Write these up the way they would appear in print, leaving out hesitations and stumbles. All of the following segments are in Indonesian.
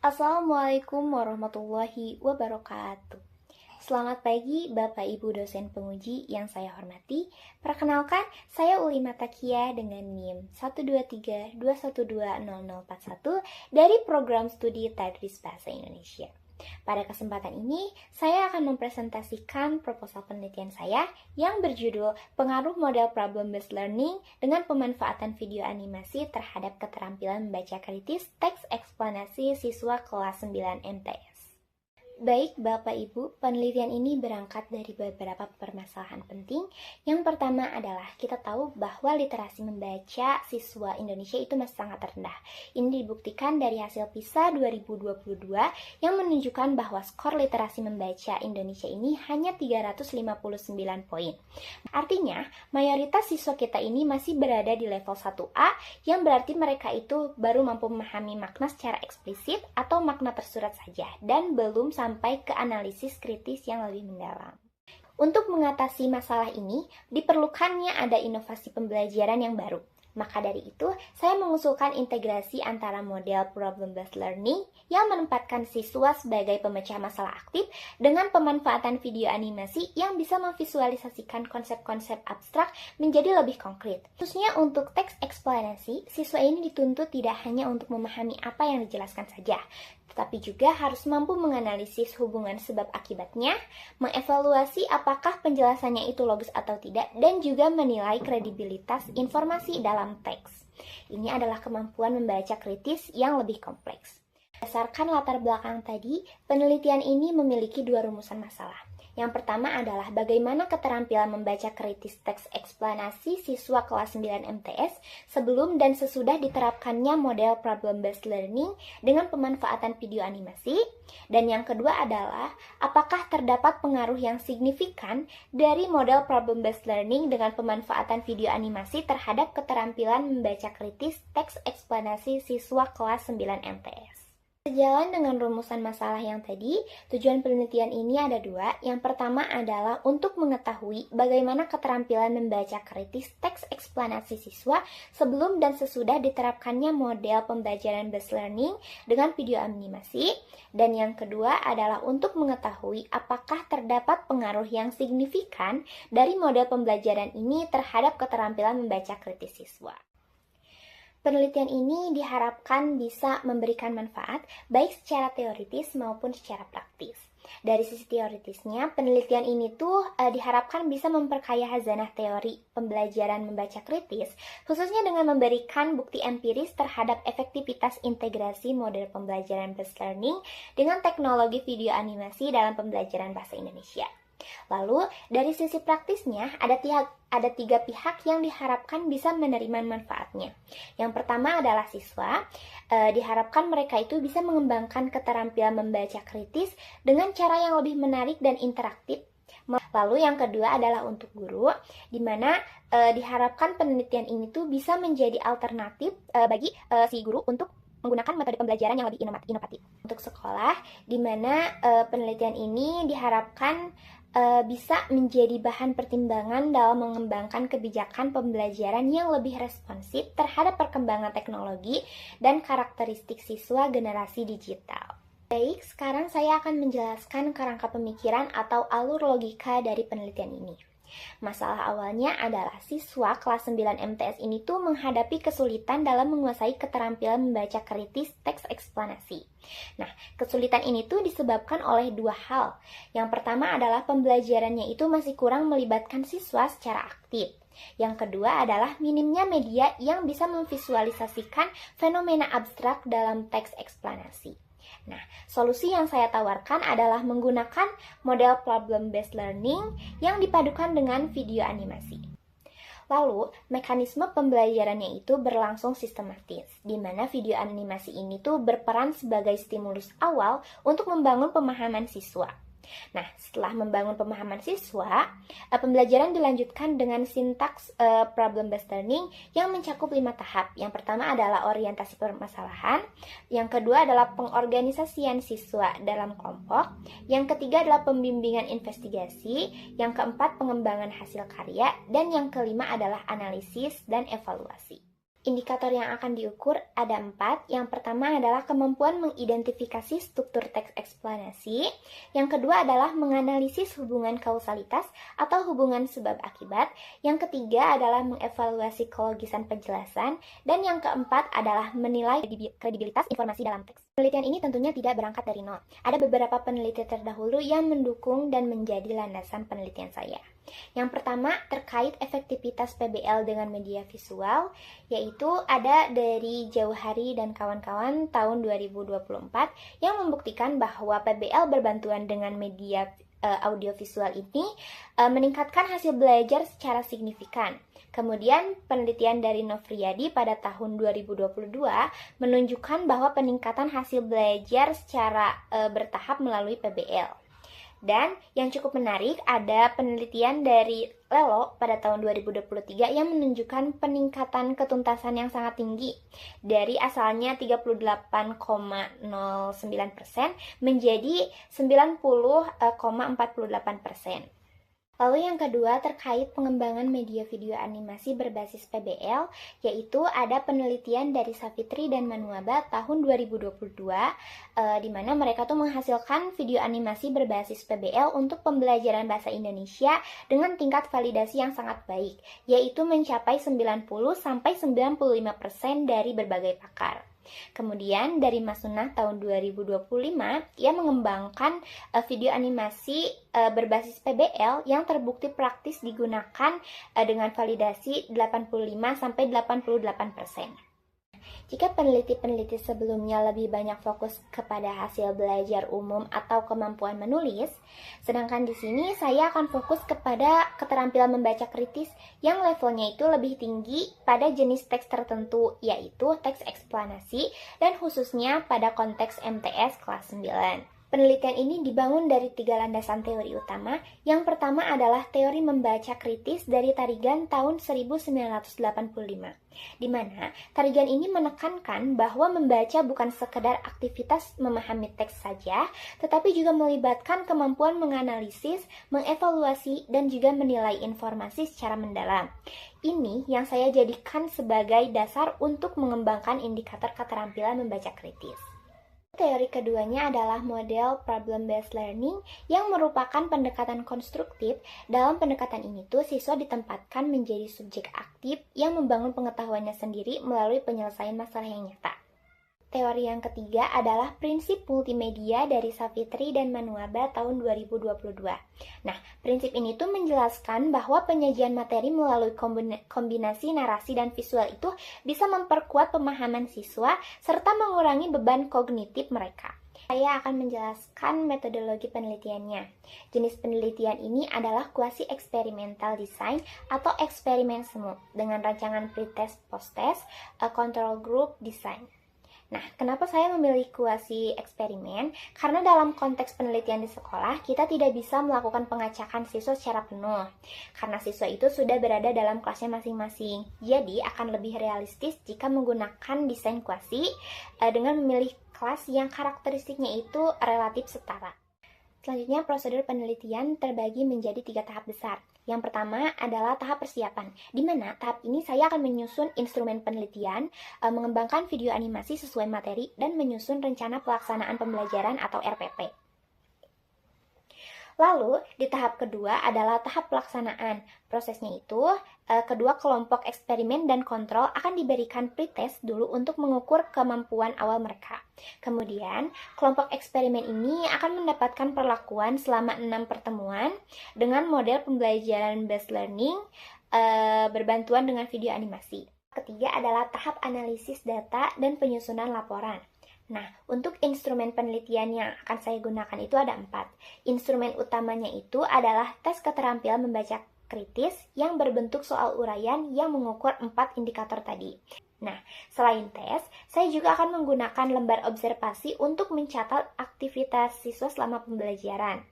Assalamualaikum warahmatullahi wabarakatuh. Selamat pagi Bapak Ibu dosen penguji yang saya hormati. Perkenalkan, saya Uli Matakia dengan NIM 12321200041 dari program studi Tadris Bahasa Indonesia. Pada kesempatan ini, saya akan mempresentasikan proposal penelitian saya yang berjudul Pengaruh Model Problem-Based Learning dengan Pemanfaatan Video Animasi Terhadap Keterampilan Membaca Kritis Teks Eksplanasi Siswa Kelas 9 MTS. Baik Bapak Ibu, penelitian ini berangkat dari beberapa permasalahan penting. Yang pertama adalah kita tahu bahwa literasi membaca siswa Indonesia itu masih sangat rendah. Ini dibuktikan dari hasil PISA 2022 yang menunjukkan bahwa skor literasi membaca Indonesia ini hanya 359 poin. Artinya, mayoritas siswa kita ini masih berada di level 1A, yang berarti mereka itu baru mampu memahami makna secara eksplisit atau makna tersurat saja, dan belum sampai ke analisis kritis yang lebih mendalam. Untuk mengatasi masalah ini, diperlukannya ada inovasi pembelajaran yang baru. Maka dari itu, saya mengusulkan integrasi antara model problem-based learning yang menempatkan siswa sebagai pemecah masalah aktif dengan pemanfaatan video animasi yang bisa memvisualisasikan konsep-konsep abstrak menjadi lebih konkret. Khususnya untuk teks eksplanasi, siswa ini dituntut tidak hanya untuk memahami apa yang dijelaskan saja, tetapi juga harus mampu menganalisis hubungan sebab akibatnya, mengevaluasi apakah penjelasannya itu logis atau tidak, dan juga menilai kredibilitas informasi dalam teks. Ini adalah kemampuan membaca kritis yang lebih kompleks. Berdasarkan latar belakang tadi, penelitian ini memiliki dua rumusan masalah. Yang pertama adalah bagaimana keterampilan membaca kritis teks eksplanasi siswa kelas 9 MTS sebelum dan sesudah diterapkannya model problem-based learning dengan pemanfaatan video animasi. Dan yang kedua adalah apakah terdapat pengaruh yang signifikan dari model problem-based learning dengan pemanfaatan video animasi terhadap keterampilan membaca kritis teks eksplanasi siswa kelas 9 MTS. Sejalan dengan rumusan masalah yang tadi, tujuan penelitian ini ada dua. Yang pertama adalah untuk mengetahui bagaimana keterampilan membaca kritis teks eksplanasi siswa sebelum dan sesudah diterapkannya model pembelajaran based learning dengan video animasi. Dan yang kedua adalah untuk mengetahui apakah terdapat pengaruh yang signifikan dari model pembelajaran ini terhadap keterampilan membaca kritis siswa. Penelitian ini diharapkan bisa memberikan manfaat baik secara teoritis maupun secara praktis. Dari sisi teoritisnya, penelitian ini diharapkan bisa memperkaya hazanah teori pembelajaran membaca kritis, khususnya dengan memberikan bukti empiris terhadap efektivitas integrasi model pembelajaran based learning dengan teknologi video animasi dalam pembelajaran bahasa Indonesia. Lalu, dari sisi praktisnya, ada tiga pihak yang diharapkan bisa menerima manfaatnya. Yang pertama adalah siswa. Diharapkan mereka itu bisa mengembangkan keterampilan membaca kritis dengan cara yang lebih menarik dan interaktif. Lalu yang kedua adalah untuk guru, di mana diharapkan penelitian ini bisa menjadi alternatif bagi si guru untuk menggunakan metode pembelajaran yang lebih inovatif. Untuk sekolah, di mana penelitian ini diharapkan bisa menjadi bahan pertimbangan dalam mengembangkan kebijakan pembelajaran yang lebih responsif terhadap perkembangan teknologi dan karakteristik siswa generasi digital. Baik, sekarang saya akan menjelaskan kerangka pemikiran atau alur logika dari penelitian ini. Masalah awalnya adalah siswa kelas 9 MTS ini menghadapi kesulitan dalam menguasai keterampilan membaca kritis teks eksplanasi. Nah, kesulitan ini disebabkan oleh dua hal. Yang pertama adalah pembelajarannya masih kurang melibatkan siswa secara aktif. Yang kedua adalah minimnya media yang bisa memvisualisasikan fenomena abstrak dalam teks eksplanasi. Nah, solusi yang saya tawarkan adalah menggunakan model problem-based learning yang dipadukan dengan video animasi. Lalu, mekanisme pembelajarannya berlangsung sistematis, di mana video animasi ini berperan sebagai stimulus awal untuk membangun pemahaman siswa. Nah, setelah membangun pemahaman siswa, pembelajaran dilanjutkan dengan sintaks problem-based learning yang mencakup 5 tahap. Yang pertama adalah orientasi permasalahan, yang kedua adalah pengorganisasian siswa dalam kelompok, yang ketiga adalah pembimbingan investigasi, yang keempat pengembangan hasil karya, dan yang kelima adalah analisis dan evaluasi. Indikator yang akan diukur ada 4. Yang pertama adalah kemampuan mengidentifikasi struktur teks eksplanasi. Yang kedua adalah menganalisis hubungan kausalitas atau hubungan sebab akibat. Yang ketiga adalah mengevaluasi kelogisan penjelasan. Dan yang keempat adalah menilai kredibilitas informasi dalam teks. Penelitian ini tentunya tidak berangkat dari nol. Ada beberapa penelitian terdahulu yang mendukung dan menjadi landasan penelitian saya. Yang pertama terkait efektivitas PBL dengan media visual, yaitu ada dari Jauhari dan kawan-kawan tahun 2024 yang membuktikan bahwa PBL berbantuan dengan media audiovisual ini meningkatkan hasil belajar secara signifikan. Kemudian penelitian dari Nofriyadi pada tahun 2022 menunjukkan bahwa peningkatan hasil belajar secara bertahap melalui PBL. Dan yang cukup menarik ada penelitian dari Lelo pada tahun 2023 yang menunjukkan peningkatan ketuntasan yang sangat tinggi dari asalnya 38,09% menjadi 90,48%. Lalu yang kedua terkait pengembangan media video animasi berbasis PBL, yaitu ada penelitian dari Savitri dan Manuaba tahun 2022, di mana mereka tuh menghasilkan video animasi berbasis PBL untuk pembelajaran bahasa Indonesia dengan tingkat validasi yang sangat baik, yaitu mencapai 90-95% dari berbagai pakar. Kemudian dari Mas Sunah tahun 2025, ia mengembangkan video animasi berbasis PBL yang terbukti praktis digunakan dengan validasi 85-88%. Jika peneliti-peneliti sebelumnya lebih banyak fokus kepada hasil belajar umum atau kemampuan menulis, sedangkan di sini saya akan fokus kepada keterampilan membaca kritis yang levelnya itu lebih tinggi pada jenis teks tertentu, yaitu teks eksplanasi dan khususnya pada konteks MTS kelas 9. Penelitian ini dibangun dari 3 landasan teori utama. Yang pertama adalah teori membaca kritis dari Tarigan tahun 1985, di mana Tarigan ini menekankan bahwa membaca bukan sekedar aktivitas memahami teks saja, tetapi juga melibatkan kemampuan menganalisis, mengevaluasi, dan juga menilai informasi secara mendalam. Ini yang saya jadikan sebagai dasar untuk mengembangkan indikator keterampilan membaca kritis. Teori keduanya adalah model problem-based learning yang merupakan pendekatan konstruktif. Dalam pendekatan ini tuh siswa ditempatkan menjadi subjek aktif yang membangun pengetahuannya sendiri melalui penyelesaian masalah yang nyata. Teori yang ketiga adalah prinsip multimedia dari Savitri dan Manuaba tahun 2022. Nah, prinsip ini tuh menjelaskan bahwa penyajian materi melalui kombinasi narasi dan visual itu bisa memperkuat pemahaman siswa serta mengurangi beban kognitif mereka. Saya akan menjelaskan metodologi penelitiannya. Jenis penelitian ini adalah quasi experimental design atau eksperimen semu dengan rancangan pretest, posttest, control group design. Nah, kenapa saya memilih quasi eksperimen? Karena dalam konteks penelitian di sekolah, kita tidak bisa melakukan pengacakan siswa secara penuh. Karena siswa itu sudah berada dalam kelasnya masing-masing. Jadi, akan lebih realistis jika menggunakan desain quasi dengan memilih kelas yang karakteristiknya itu relatif setara. Selanjutnya, prosedur penelitian terbagi menjadi 3 tahap besar. Yang pertama adalah tahap persiapan, di mana tahap ini saya akan menyusun instrumen penelitian, mengembangkan video animasi sesuai materi, dan menyusun rencana pelaksanaan pembelajaran atau RPP. Lalu, di tahap kedua adalah tahap pelaksanaan. Prosesnya itu, kedua kelompok eksperimen dan kontrol akan diberikan pretest dulu untuk mengukur kemampuan awal mereka. Kemudian, kelompok eksperimen ini akan mendapatkan perlakuan selama 6 pertemuan dengan model pembelajaran based learning berbantuan dengan video animasi. Ketiga adalah tahap analisis data dan penyusunan laporan. Nah, untuk instrumen penelitian yang akan saya gunakan itu ada 4. Instrumen utamanya itu adalah tes keterampilan membaca kritis yang berbentuk soal uraian yang mengukur 4 indikator tadi. Nah, selain tes, saya juga akan menggunakan lembar observasi untuk mencatat aktivitas siswa selama pembelajaran.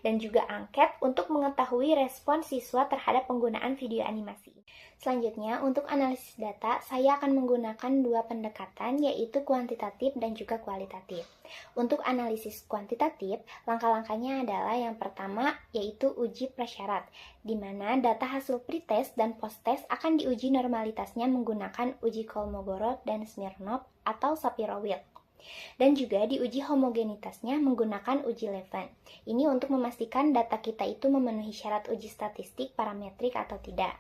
dan juga angket untuk mengetahui respon siswa terhadap penggunaan video animasi. Selanjutnya, untuk analisis data, saya akan menggunakan dua pendekatan, yaitu kuantitatif dan juga kualitatif. Untuk analisis kuantitatif, langkah-langkahnya adalah yang pertama, yaitu uji prasyarat, di mana data hasil pretest dan posttest akan diuji normalitasnya menggunakan uji Kolmogorov dan Smirnov atau Shapiro-Wilk. Dan juga diuji homogenitasnya menggunakan uji Levin. Ini untuk memastikan data kita itu memenuhi syarat uji statistik parametrik atau tidak.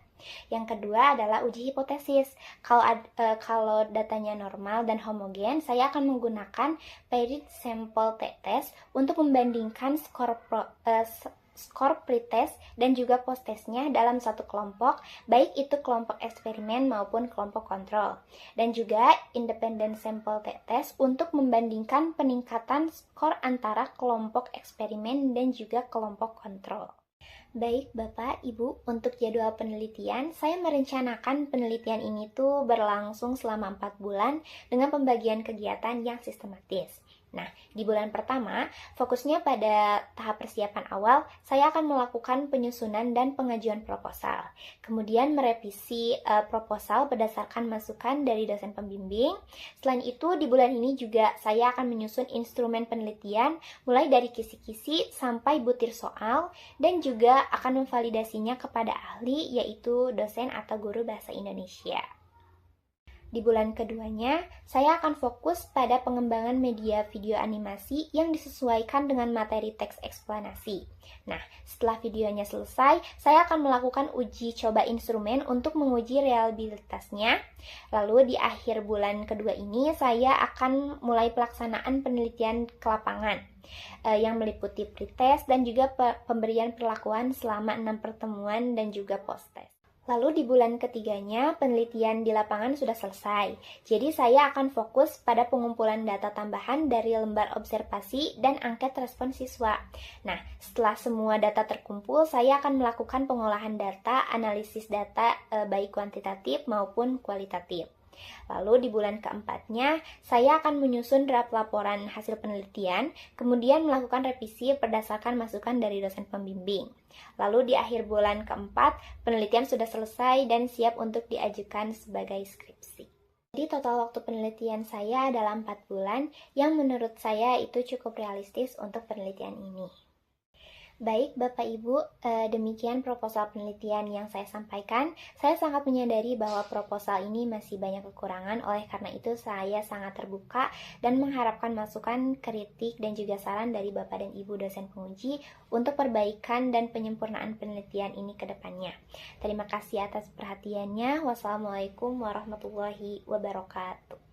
Yang kedua adalah uji hipotesis. Kalau datanya normal dan homogen, saya akan menggunakan paired sample t-test untuk membandingkan skor pretest dan juga posttestnya dalam satu kelompok, baik itu kelompok eksperimen maupun kelompok kontrol. Dan juga independent sample t-test untuk membandingkan peningkatan skor antara kelompok eksperimen dan juga kelompok kontrol. Baik Bapak, Ibu, untuk jadwal penelitian, saya merencanakan penelitian ini tuh berlangsung selama 4 bulan dengan pembagian kegiatan yang sistematis. Nah, di bulan pertama, fokusnya pada tahap persiapan awal, saya akan melakukan penyusunan dan pengajuan proposal. Kemudian merevisi proposal berdasarkan masukan dari dosen pembimbing. Selain itu, di bulan ini juga saya akan menyusun instrumen penelitian, mulai dari kisi-kisi sampai butir soal, dan juga akan memvalidasinya kepada ahli, yaitu dosen atau guru bahasa Indonesia. Di bulan keduanya, saya akan fokus pada pengembangan media video animasi yang disesuaikan dengan materi teks eksplanasi. Nah, setelah videonya selesai, saya akan melakukan uji coba instrumen untuk menguji reliabilitasnya. Lalu di akhir bulan kedua ini, saya akan mulai pelaksanaan penelitian ke lapangan yang meliputi pretest dan juga pemberian perlakuan selama 6 pertemuan dan juga post-test. Lalu di bulan ketiganya, penelitian di lapangan sudah selesai. Jadi saya akan fokus pada pengumpulan data tambahan dari lembar observasi dan angket respon siswa. Nah, setelah semua data terkumpul, saya akan melakukan pengolahan data, analisis data baik kuantitatif maupun kualitatif. Lalu di bulan keempatnya, saya akan menyusun draft laporan hasil penelitian, kemudian melakukan revisi berdasarkan masukan dari dosen pembimbing. Lalu di akhir bulan keempat, penelitian sudah selesai dan siap untuk diajukan sebagai skripsi. Jadi total waktu penelitian saya adalah 4 bulan, yang menurut saya itu cukup realistis untuk penelitian ini. Baik Bapak Ibu, demikian proposal penelitian yang saya sampaikan. Saya sangat menyadari bahwa proposal ini masih banyak kekurangan, oleh karena itu saya sangat terbuka dan mengharapkan masukan, kritik, dan juga saran dari Bapak dan Ibu dosen penguji untuk perbaikan dan penyempurnaan penelitian ini ke depannya. Terima kasih atas perhatiannya. Wassalamualaikum warahmatullahi wabarakatuh.